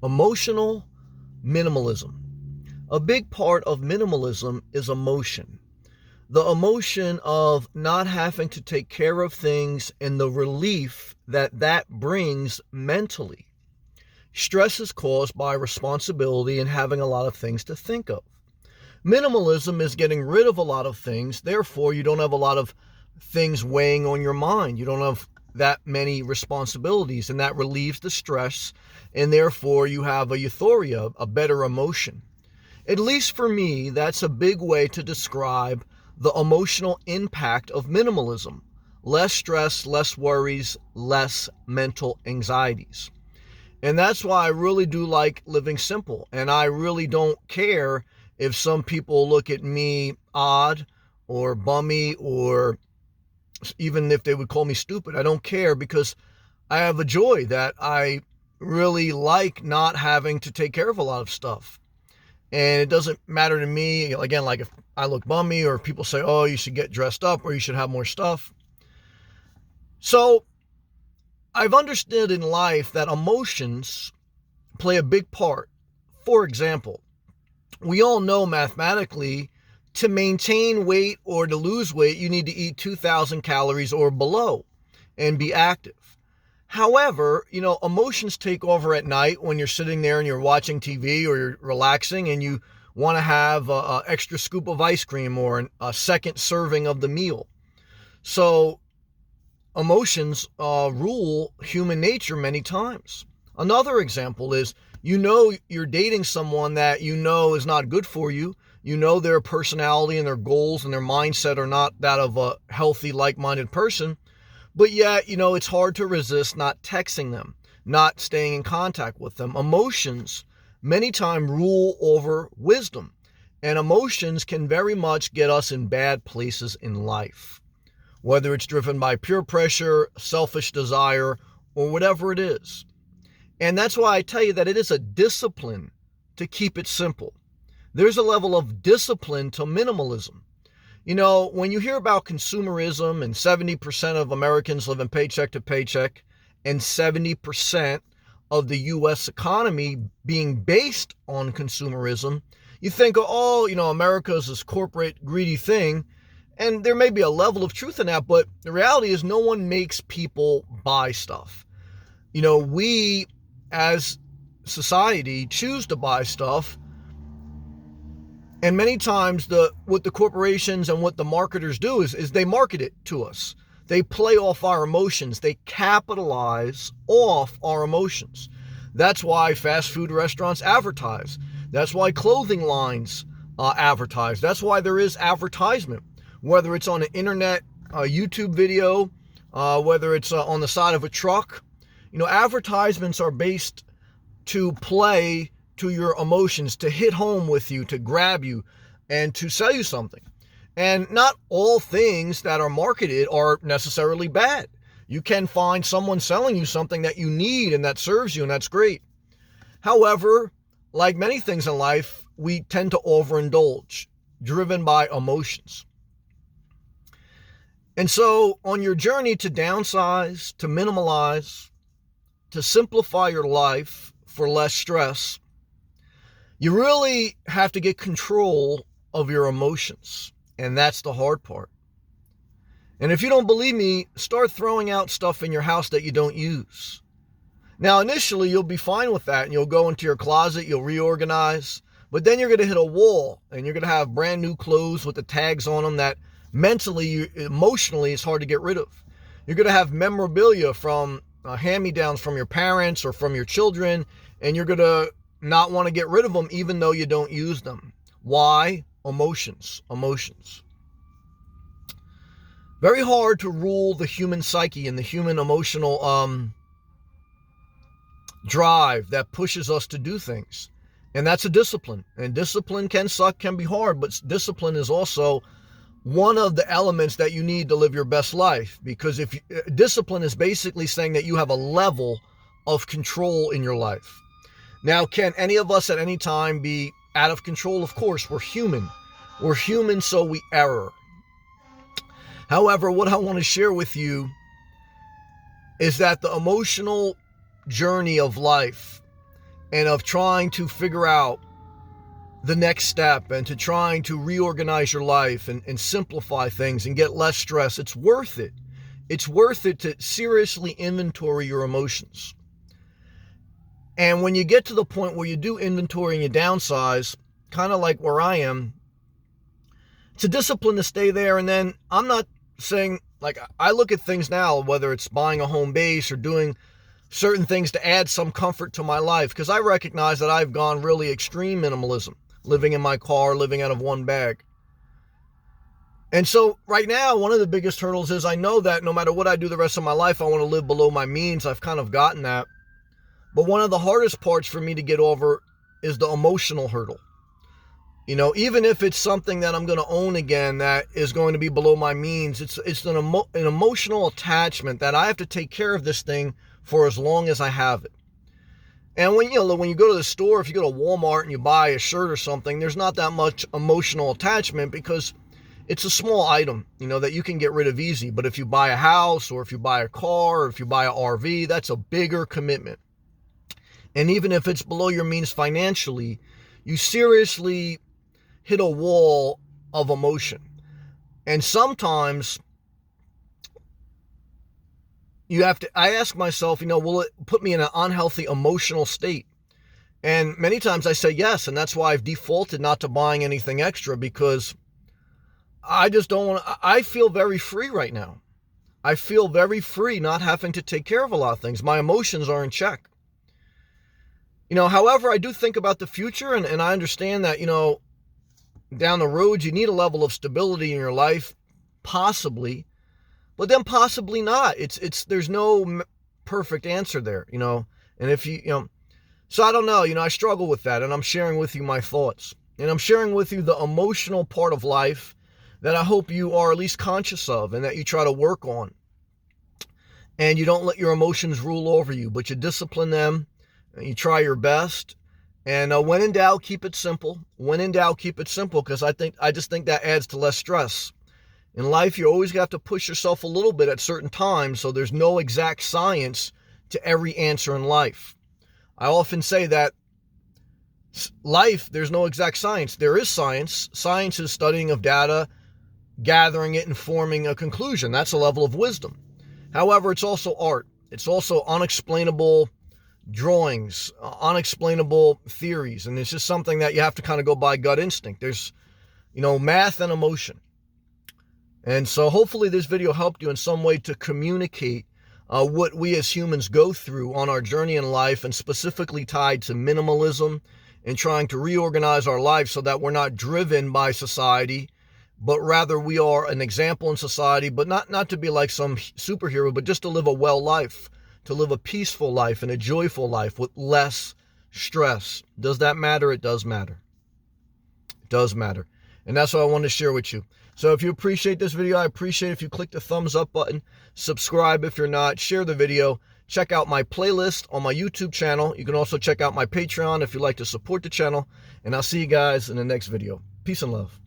Emotional minimalism. A big part of minimalism is emotion. The emotion of not having to take care of things and the relief that brings mentally. Stress is caused by responsibility and having a lot of things to think of. Minimalism is getting rid of a lot of things. Therefore, you don't have a lot of things weighing on your mind. You don't have that many responsibilities, and that relieves the stress, and therefore you have a euphoria, a better emotion. At least for me, that's a big way to describe the emotional impact of minimalism. Less stress, less worries, less mental anxieties. And that's why I really do like living simple. And I really don't care if some people look at me odd or bummy, or even if they would call me stupid. I don't care, because I have a joy that I really like not having to take care of a lot of stuff. And it doesn't matter to me, again, like if I look bummy or if people say, oh, you should get dressed up or you should have more stuff. So I've understood in life that emotions play a big part. For example, we all know mathematically to maintain weight or to lose weight, you need to eat 2,000 calories or below and be active. However, emotions take over at night when you're sitting there and you're watching TV or you're relaxing and you want to have an extra scoop of ice cream or a second serving of the meal. So emotions rule human nature many times. Another example is, you're dating someone that is not good for you. Their personality and their goals and their mindset are not that of a healthy, like-minded person. But yet, it's hard to resist not texting them, not staying in contact with them. Emotions many times rule over wisdom. And emotions can very much get us in bad places in life, whether it's driven by peer pressure, selfish desire, or whatever it is. And that's why I tell you that it is a discipline to keep it simple. There's a level of discipline to minimalism. When you hear about consumerism and 70% of Americans living paycheck to paycheck and 70% of the U.S. economy being based on consumerism, you think, oh, America's this corporate greedy thing. And there may be a level of truth in that, but the reality is no one makes people buy stuff. We as society choose to buy stuff. And many times what the corporations and what the marketers do is they market it to us. They play off our emotions. They capitalize off our emotions. That's why fast food restaurants advertise. That's why clothing lines advertise. That's why there is advertisement, whether it's on an internet, YouTube video, whether it's on the side of a truck. Advertisements are based to play to your emotions, to hit home with you, to grab you, and to sell you something. And not all things that are marketed are necessarily bad. You can find someone selling you something that you need and that serves you, and that's great. However, like many things in life, we tend to overindulge, driven by emotions. And so on your journey to downsize, to minimalize, to simplify your life for less stress, you really have to get control of your emotions. And that's the hard part. And if you don't believe me, start throwing out stuff in your house that you don't use. Now, initially, you'll be fine with that, and you'll go into your closet, you'll reorganize, but then you're going to hit a wall, and you're going to have brand new clothes with the tags on them that mentally, emotionally, it's hard to get rid of. You're going to have memorabilia from hand-me-downs from your parents or from your children, and you're going to not want to get rid of them even though you don't use them. Why? Emotions. Very hard to rule the human psyche and the human emotional drive that pushes us to do things. And that's a discipline. And discipline can suck, can be hard, but discipline is also one of the elements that you need to live your best life. Because discipline is basically saying that you have a level of control in your life. Now, can any of us at any time be out of control? Of course, we're human. We're human, so we err. However, what I want to share with you is that the emotional journey of life and of trying to figure out the next step and to trying to reorganize your life and simplify things and get less stress, it's worth it. It's worth it to seriously inventory your emotions. And when you get to the point where you do inventory and you downsize, kind of like where I am, it's a discipline to stay there. And then I'm not saying, like, I look at things now, whether it's buying a home base or doing certain things to add some comfort to my life, because I recognize that I've gone really extreme minimalism, living in my car, living out of one bag. And so right now, one of the biggest hurdles is I know that no matter what I do the rest of my life, I want to live below my means. I've kind of gotten that. But one of the hardest parts for me to get over is the emotional hurdle. You know, even if it's something that I'm going to own again that is going to be below my means, it's an emotional attachment that I have to take care of this thing for as long as I have it. And when you go to the store, if you go to Walmart and you buy a shirt or something, there's not that much emotional attachment because it's a small item, that you can get rid of easy. But if you buy a house or if you buy a car or if you buy an RV, that's a bigger commitment. And even if it's below your means financially, you seriously hit a wall of emotion. And sometimes I ask myself, will it put me in an unhealthy emotional state? And many times I say yes. And that's why I've defaulted not to buying anything extra, because I just don't want to. I feel very free right now. I feel very free not having to take care of a lot of things. My emotions are in check. However, I do think about the future and I understand that, down the road, you need a level of stability in your life, possibly, but then possibly not. There's no perfect answer there, and if so I don't know, I struggle with that, and I'm sharing with you my thoughts, and I'm sharing with you the emotional part of life that I hope you are at least conscious of and that you try to work on, and you don't let your emotions rule over you, but you discipline them and you try your best. And when in doubt, keep it simple. When in doubt, keep it simple, because I just think that adds to less stress. In life, you always have to push yourself a little bit at certain times, so there's no exact science to every answer in life. I often say that life, there's no exact science. There is science. Science is studying of data, gathering it and forming a conclusion. That's a level of wisdom. However, it's also art. It's also unexplainable drawings, unexplainable theories, and it's just something that you have to kind of go by gut instinct. There's, math and emotion. And so hopefully this video helped you in some way to communicate what we as humans go through on our journey in life, and specifically tied to minimalism and trying to reorganize our lives so that we're not driven by society, but rather we are an example in society, but not to be like some superhero, but just to live a well life, to live a peaceful life and a joyful life with less stress. Does that matter? It does matter. It does matter. And that's what I wanted to share with you. So if you appreciate this video, I appreciate if you click the thumbs up button, subscribe if you're not, share the video, check out my playlist on my YouTube channel. You can also check out my Patreon if you'd like to support the channel, and I'll see you guys in the next video. Peace and love.